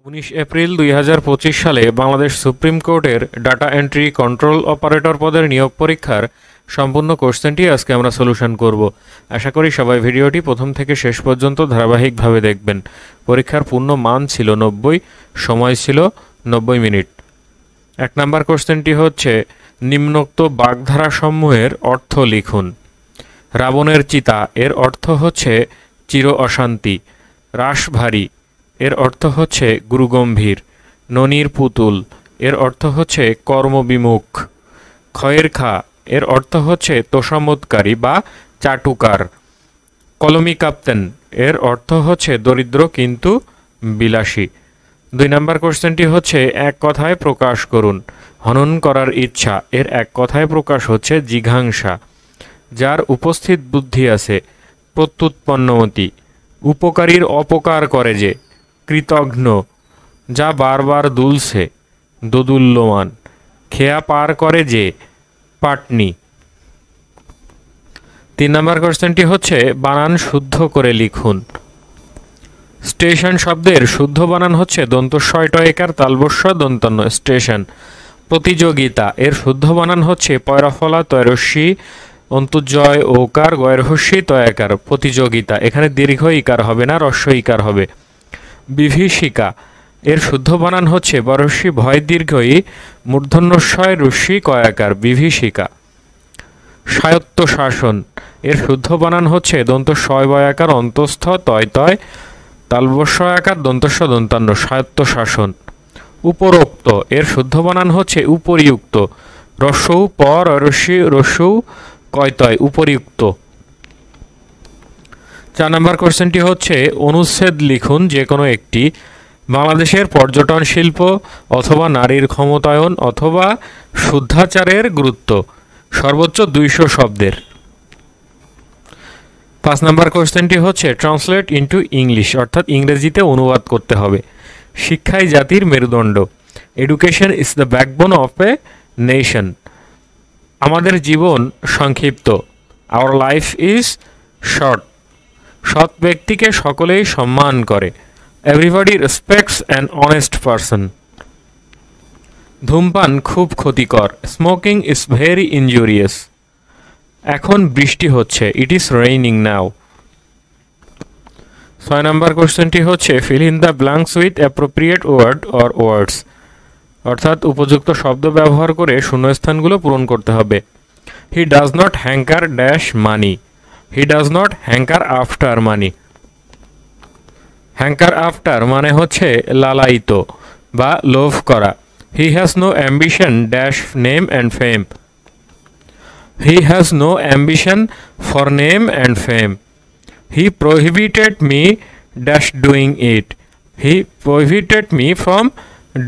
19 April 2025 সালে Bangladesh supreme কোর্টের data entry control operator পদের নিয়োগ পরীক্ষার সম্পূর্ণ কোশ্চেনটি আজকে আমরা সলিউশন করব। আশা করি সবাই ভিডিওটি প্রথম থেকে শেষ পর্যন্ত ধারাবাহিকভাবে দেখবেন। পরীক্ষার পূর্ণ মান ছিল 90, সময় ছিল 90 মিনিট। 1 নম্বর কোশ্চেনটি হচ্ছে, নিম্নোক্ত বাগধারাসমূহের অর্থ লিখুন। রাবণের চিতা এর অর্থ হচ্ছে চির অশান্তি। রাশভারী এর অর্থ হচ্ছে গুরুগম্ভীর। ননির পুতুল এর অর্থ হচ্ছে কর্মবিমুখ। ক্ষয়ের খা এর অর্থ হচ্ছে তোষামোদকারী বা চাটুকার। কলমি কাপ্তেন এর অর্থ হচ্ছে দরিদ্র কিন্তু বিলাসী। 2 নম্বর কোশ্চেনটি হচ্ছে, এক কথায় প্রকাশ করুন। হনন করার ইচ্ছা এর এক কথায় প্রকাশ হচ্ছে জিঘাংসা। যার উপস্থিত বুদ্ধি আছে প্রত্যুৎপন্নমতি। উপকারীর অপকার করে যে কৃতঘ্ন। যা বারবার দুলছে দোদুল্যমান। খেয়া পার করে যে পাটনি। 3 নম্বর কোশ্চেনটি হচ্ছে, বানান শুদ্ধ করে লিখুন। স্টেশন শব্দের শুদ্ধ বানান হচ্ছে দন্তস্বয় টয়কার তালবস্য দন্তান্ন স্টেশন। প্রতিযোগিতা এর শুদ্ধ বানান হচ্ছে পয়রাফলা তয়রস্যি অন্তুজয় ওকার গয়রহস্যি তয়াকার প্রতিযোগিতা। এখানে দীর্ঘ ইকার হবে না, হ্রস্ব ইকার হবে। বিভীষিকা এর শুদ্ধ বানান হচ্ছে বরস্যি ভয় দীর্ঘই মূর্ধন্যস্বয় রস্যি কয়াকার বিভীষিকা। স্বায়ত্তশাসন এর শুদ্ধ বানান হচ্ছে দন্তস্বয় বয়াকার অন্তস্থ তয় তয় তালবস্বয়াকার দন্তস্ব দন্তান্ন স্বায়ত্তশাসন। উপরোক্ত এর শুদ্ধ বানান হচ্ছে উপরিউক্ত রস্যৌ পর রস্যি রস্যৌ কয়তয় উপরিউক্ত। 4 নম্বর কোশ্চেনটি হচ্ছে, অনুচ্ছেদ লিখুন যে কোনো একটি। বাংলাদেশের পর্যটন শিল্প অথবা নারীর ক্ষমতায়ন অথবা শুদ্ধাচারের গুরুত্ব সর্বোচ্চ 200 শব্দের। 5 নম্বর কোশ্চেনটি হচ্ছে, ট্রান্সলেট ইনটু ইংলিশ অর্থাৎ ইংরেজিতে অনুবাদ করতে হবে। শিক্ষাই জাতির মেরুদণ্ড। Education is the backbone of a nation. আমাদের জীবন সংক্ষিপ্ত। Our life is short. সৎ ব্যক্তিকে সকলেই সম্মান করে। Everybody respects an honest person. ধূমপান খুব ক্ষতিকর। Smoking is very injurious. এখন বৃষ্টি হচ্ছে। It is raining now. 6 নম্বর কোশ্চেনটি হচ্ছে, fill in the blanks with appropriate word or words অর্থাৎ উপযুক্ত শব্দ ব্যবহার করে শূন্যস্থানগুলো পূরণ করতে হবে। He does not hanker dash money. He does not hanker after money. Hanker after মানে হচ্ছে লালায়িত বা লোভ করা। He has no ambition dash name and fame. He has no ambition for name and fame. He prohibited me dash doing it. He prohibited me from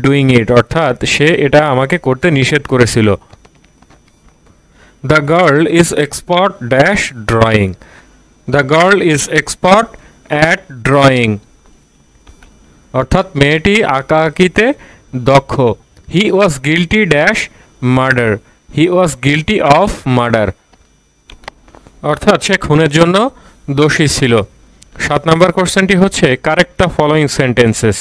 doing ইট অর্থাৎ সে এটা আমাকে করতে নিষেধ করেছিল। The girl is expert dash drawing. The girl is expert at drawing অর্থাৎ মেয়েটি আঁকা আঁকিতে দক্ষ। He was guilty dash murder. He was guilty of murder অর্থাৎ সে খুনের জন্য দোষী ছিল। 7 নম্বর কোশ্চেনটি হচ্ছে, কারেক্ট দ্য ফলোয়িং সেন্টেন্সেস।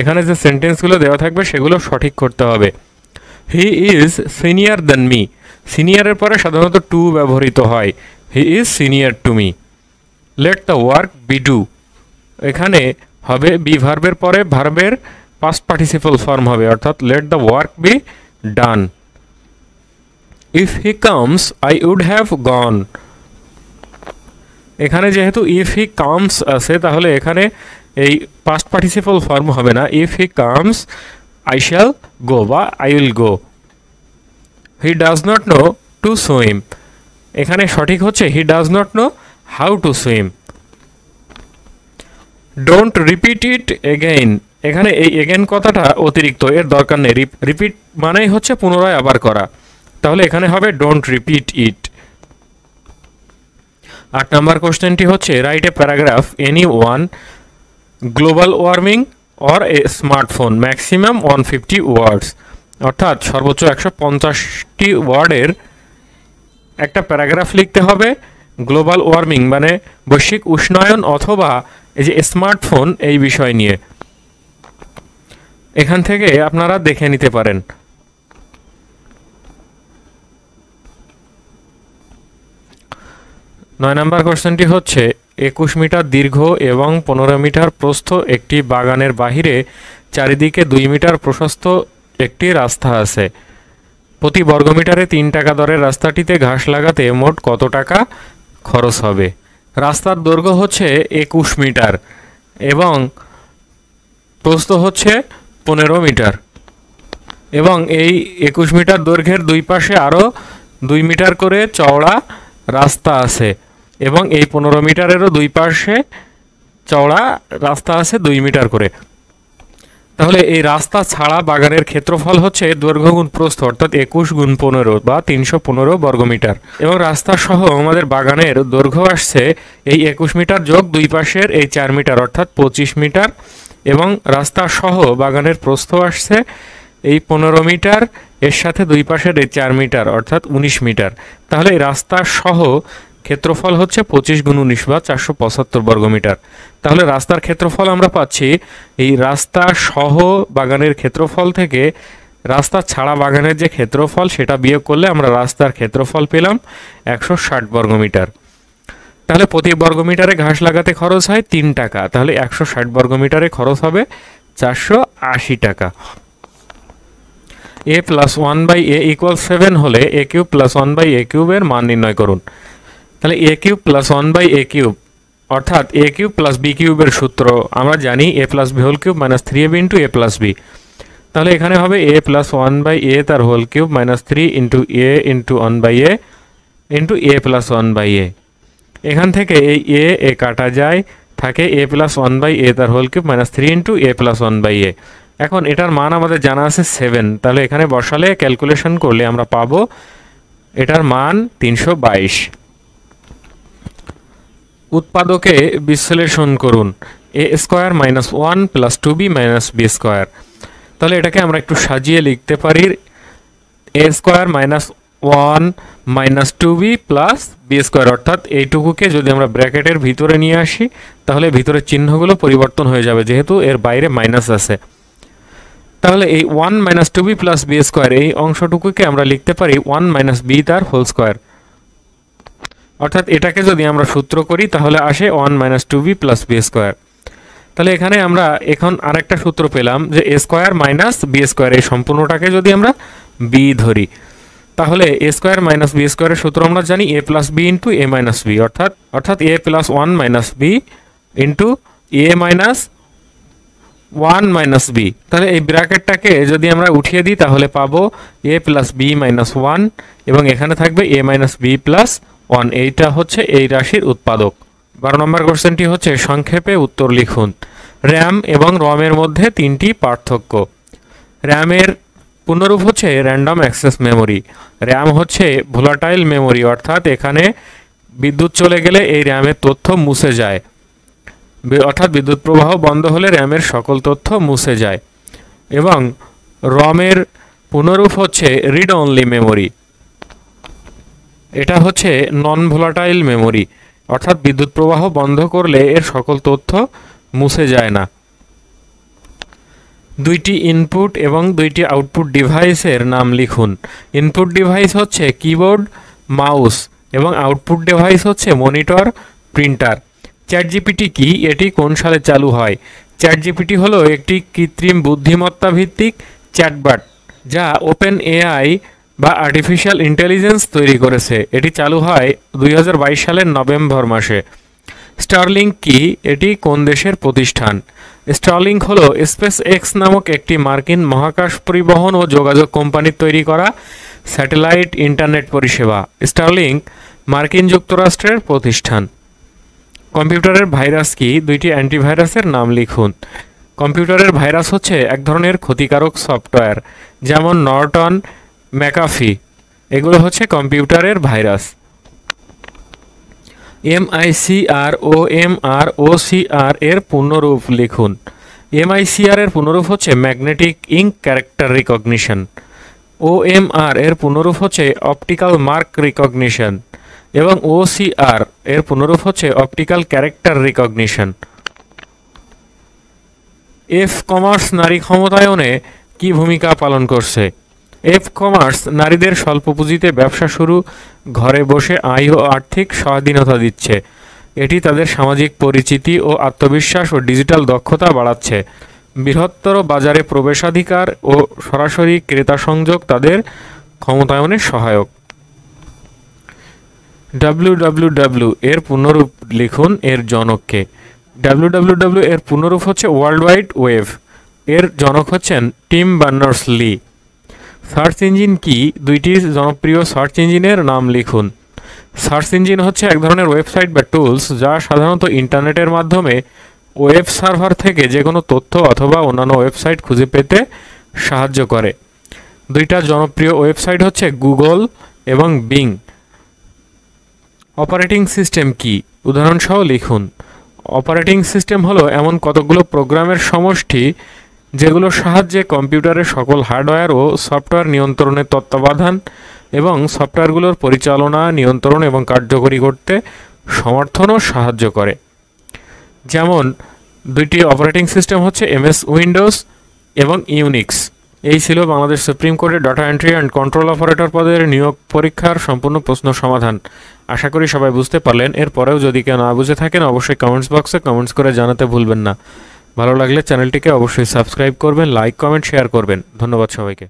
এখানে যে সেন্টেন্সগুলো দেওয়া থাকবে সেগুলো সঠিক করতে হবে। He is senior than me. সিনিয়রের পরে সাধারণত টু ব্যবহৃত হয়। He is senior to me. Let the work be do. এখানে হবে বি ভার্বের পরে ভার্বের পাস্ট পার্টিসিপল ফর্ম হবে অর্থাৎ let the work be done. If he comes I would have gone. এখানে যেহেতু ইফ হি কামস আছে তাহলে এখানে এই পাস্ট পার্টিসিপল ফর্ম হবে না। If he comes I shall go বা I will go. He does not know to swim. এখানে সঠিক হচ্ছে he does not know how to swim. Don't repeat it again. এখানে এই এগেইন কথাটা অতিরিক্ত, এর দরকার নেই। রিপিট মানেই হচ্ছে পুনরায় আবার করা, তাহলে এখানে হবে ডোন্ট রিপিট ইট। 8 নম্বর কোশ্চেনটি হচ্ছে, write a paragraph any one global warming or a smartphone maximum 150 ওয়ার্ডস অর্থাৎ সর্বোচ্চ 150টি ওয়ার্ডের একটা প্যারাগ্রাফ লিখতে হবে গ্লোবাল ওয়ার্মিং মানে বৈশ্বিক উষ্ণায়ন অথবা এই যে স্মার্টফোন এই বিষয় নিয়ে। এখান থেকে আপনারা দেখে নিতে পারেন। 9 নম্বর কোশ্চেনটি হচ্ছে 21 মিটার দীর্ঘ এবং 15 মিটার প্রস্থ একটি বাগানের বাহিরে চারিদিকে 2 মিটার প্রশস্ত একটি রাস্তা আছে। প্রতি বর্গমিটারে 3 টাকা দরের রাস্তাটিতে ঘাস লাগাতে মোট কত টাকা খরচ হবে? রাস্তার দৈর্ঘ্য হচ্ছে 21 মিটার এবং প্রস্থ হচ্ছে 15 মিটার এবং এই 21 মিটার দৈর্ঘ্যের দুই পাশে আরও 2 মিটার করে চওড়া রাস্তা আছে এবং এই 15 মিটারেরও দুই পাশে চওড়া রাস্তা আছে 2 মিটার করে। তাহলে এই রাস্তা ছাড়া বাগানের ক্ষেত্রফল হচ্ছে দৈর্ঘ্য গুণ প্রস্থ অর্থাৎ 21 গুণ 15 বা 315 বর্গমিটার এবং রাস্তা সহ আমাদের বাগানের দৈর্ঘ্য আসছে এই 21 মিটার যোগ দুই পাশের এই 4 মিটার অর্থাৎ 25 মিটার এবং রাস্তা সহ বাগানের প্রস্থ আসছে এই 15 মিটার এর সাথে দুই পাশের এই 4 মিটার অর্থাৎ 19 মিটার। তাহলে এই রাস্তা সহ ক্ষেত্রফল হচ্ছে 25 গুণ 19 বা 475 বর্গমিটার। তাহলে রাস্তার ক্ষেত্রফল আমরা পাচ্ছি এই রাস্তা সহ বাগানের ক্ষেত্রফল থেকে রাস্তা ছাড়া বাগানের যে ক্ষেত্রফল সেটা বিয়োগ করলে আমরা রাস্তার ক্ষেত্রফল পেলাম 160 বর্গমিটার। তাহলে প্রতি বর্গমিটারে ঘাস লাগাতে খরচ হয় 3 টাকা, তাহলে 160 বর্গমিটারে খরচ হবে 480 টাকা। a + 1/a = 7 হলে a³ + 1/a³ এর মান নির্ণয় করুন। তাহলে a³ + 1/a³ অর্থাৎ a³ + b³ এর সূত্র আমরা জানি a + b³ - 3ab * a + b। তাহলে এখানে হবে a + 1/a তার whole cube - 3 * a * 1/a * a + 1/a। এখান থেকে এই a কাটা যায়, থাকে a + 1/a তার হোল কিউব - 3 * a + 1/a। এখন এটার মান আমাদের জানা আছে 7, তাহলে এখানে বসালে ক্যালকুলেশন করলে আমরা পাবো এটার মান 322। উৎপাদকে বিশ্লেষণ করুন। a² - 1 + 2b - b²। তাহলে এটাকে আমরা একটু সাজিয়ে লিখতে পারি a² - 1 - 2b + b² অর্থাৎ এইটুকুকে যদি আমরা ব্র্যাকেটের ভিতরে নিয়ে আসি তাহলে ভিতরের চিহ্নগুলো পরিবর্তন হয়ে যাবে যেহেতু এর বাইরে মাইনাস আছে। তাহলে এই 1 - 2b + b² এই অংশটুকুকে আমরা লিখতে পারি 1 - b তার হোল স্কয়ার। অর্থাৎ এটাকে যদি আমরা সূত্র করি তাহলে আসে 1 - 2b + b²। তাহলে এখানে আমরা এখন আরেকটা সূত্র পেলাম যে a² - b² এই সম্পূর্ণটাকে যদি আমরা b ধরি তাহলে a² - b² এর সূত্র আমরা জানি a + b * a - b অর্থাৎ a + 1 - b * a - 1 - b। তাহলে এই ব্র্যাকেটটাকে যদি আমরা উঠিয়ে দিই তাহলে পাবো a + b - 1 এবং এখানে থাকবে a - b + 1। এইটা হচ্ছে এই রাশির উৎপাদক। 12 নম্বর কোশ্চেনটি হচ্ছে সংক্ষেপে উত্তর লিখুন। র্যাম এবং রমের মধ্যে 3টি পার্থক্য। র্যামের পূর্ণরূপ হচ্ছে র্যান্ডম অ্যাক্সেস মেমোরি। র্যাম হচ্ছে ভোলাটাইল মেমোরি অর্থাৎ এখানে বিদ্যুৎ চলে গেলে এই র্যামের তথ্য মুছে যায় অর্থাৎ বিদ্যুৎ প্রবাহ বন্ধ হলে র্যামের সকল তথ্য মুছে যায়। এবং রমের পূর্ণরূপ হচ্ছে রিড অনলি মেমোরি। এটা হচ্ছে নন ভোলাটাইল মেমোরি অর্থাৎ বিদ্যুৎ প্রবাহ বন্ধ করলে এর সকল তথ্য মুছে যায় না। দুইটি ইনপুট এবং দুইটি আউটপুট ডিভাইসের নাম লিখুন। ইনপুট ডিভাইস হচ্ছে কিবোর্ড, মাউস এবং আউটপুট ডিভাইস হচ্ছে মনিটর, প্রিন্টার। চ্যাটজিপিটি কি? এটি কোন সালে চালু হয়? চ্যাটজিপিটি হলো একটি কৃত্রিম বুদ্ধিমত্তা ভিত্তিক চ্যাটবট যা ওপেন এআই বা আর্টিফিশিয়াল ইন্টেলিজেন্স তৈরি করেছে। এটি চালু হয় 2022 সালের নভেম্বর মাসে। স্টারলিংক কি? এটি কোন দেশের প্রতিষ্ঠান? স্টারলিংক হলো SpaceX নামক একটি মার্কিন মহাকাশ পরিবহন ও যোগাযোগ কোম্পানির তৈরি করা স্যাটেলাইট ইন্টারনেট পরিষেবা। স্টারলিংক মার্কিন যুক্তরাষ্ট্রের প্রতিষ্ঠান। কম্পিউটারের ভাইরাস কি? দুইটি অ্যান্টিভাইরাসের নাম লিখুন। কম্পিউটারের ভাইরাস হচ্ছে এক ধরনের ক্ষতিকারক সফটওয়্যার যেমন নর্টন, ম্যাকাফি, এগুলো হচ্ছে কম্পিউটারের ভাইরাস। MICR ও MROCR এর পূর্ণরূপ লিখুন। MICR এর পূর্ণরূপ হচ্ছে magnetic ink character recognition. OMR এর পূর্ণরূপ হচ্ছে অপটিক্যাল মার্ক রিকগনিশন এবং OCR এর পূর্ণরূপ হচ্ছে optical character recognition. F commerce নারী ক্ষমতায়নে কি ভূমিকা পালন করছে? এফ কমার্স নারীদের স্বল্প পুঁজিতে ব্যবসা শুরু, ঘরে বসে আয় ও আর্থিক স্বাধীনতা দিচ্ছে। এটি তাদের সামাজিক পরিচিতি ও আত্মবিশ্বাস ও ডিজিটাল দক্ষতা বাড়াচ্ছে। বৃহত্তর বাজারে প্রবেশাধিকার ও সরাসরি ক্রেতা সংযোগ তাদের ক্ষমতায়নে সহায়ক। www এর পূর্ণরূপ লিখুন, এর জনককে। www এর পূর্ণরূপ হচ্ছে ওয়ার্ল্ড ওয়াইড ওয়েব। এর জনক হচ্ছেন টিম বার্নার্স-লি। সার্চ ইঞ্জিন কি? দুইটি জনপ্রিয় সার্চ ইঞ্জিনের নাম লিখুন। সার্চ ইঞ্জিন হচ্ছে এক ধরনের ওয়েবসাইট বা টুলস যা সাধারণত ইন্টারনেটের মাধ্যমে ওয়েব সার্ভার থেকে যে কোনো তথ্য অথবা অন্যান্য ওয়েবসাইট খুঁজে পেতে সাহায্য করে। দুইটা জনপ্রিয় ওয়েবসাইট হচ্ছে গুগল এবং বিং। অপারেটিং সিস্টেম কি? উদাহরণসহ লিখুন। অপারেটিং সিস্টেম হলো এমন কতগুলো প্রোগ্রামের সমষ্টি যেগুলোর সাহায্যে কম্পিউটারের সকল হার্ডওয়্যার ও সফটওয়্যার নিয়ন্ত্রণের তত্ত্বাবধান এবং সফটওয়্যারগুলোর পরিচালনা, নিয়ন্ত্রণ এবং কার্যকরী করতে সমর্থন ও সাহায্য করে। যেমন দুইটি অপারেটিং সিস্টেম হচ্ছে এমএস উইন্ডোজ এবং ইউনিক্স। এই ছিল বাংলাদেশ সুপ্রিম কোর্টের data entry and control operator পদের নিয়োগ পরীক্ষার সম্পূর্ণ প্রশ্ন সমাধান। আশা করি সবাই বুঝতে পারলেন। এরপরেও যদি কেউ না বুঝে থাকেন অবশ্যই কমেন্টস বক্সে কমেন্টস করে জানাতে ভুলবেন না। ভালো লাগলে চ্যানেলটিকে অবশ্যই সাবস্ক্রাইব করবেন, লাইক, কমেন্ট, শেয়ার করবেন। ধন্যবাদ সবাইকে।